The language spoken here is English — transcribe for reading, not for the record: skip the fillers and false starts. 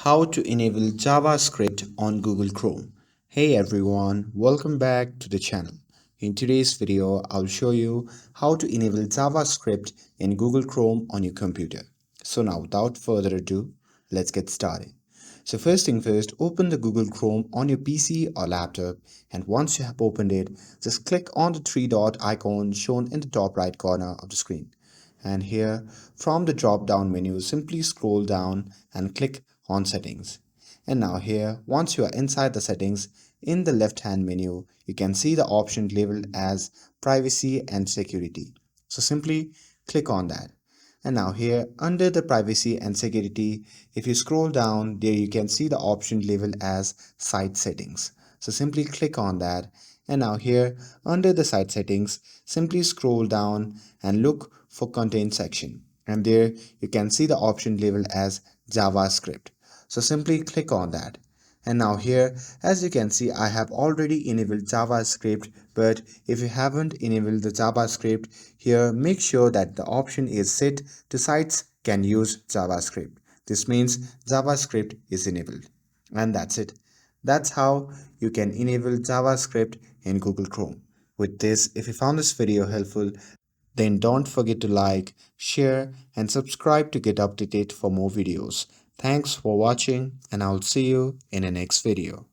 How to enable JavaScript on Google Chrome. Hey everyone, welcome back to the channel. In today's video, I'll show you how to enable JavaScript in Google Chrome on your computer. So now without further ado, let's get started. So first thing first, open the Google Chrome on your PC or laptop, and once you have opened it, just click on the three dot icon shown in the top right corner of the screen. And here from the drop down menu, simply scroll down and click on settings. And now here, once you are inside the settings, in the left hand menu you can see the option labeled as privacy and security. So simply click on that. And now here under the privacy and security, if you scroll down there, you can see the option labeled as site settings. So simply click on that. And now here under the site settings, simply scroll down and look for content section. And there you can see the option labeled as JavaScript. So simply click on that. And now here, as you can see, I have already enabled JavaScript, but if you haven't enabled the JavaScript, here make sure that the option is set to sites can use JavaScript. This means JavaScript is enabled. And that's it. That's how you can enable JavaScript in Google Chrome. With this, if you found this video helpful, then don't forget to like, share, and subscribe to get updated for more videos. Thanks for watching, and I'll see you in the next video.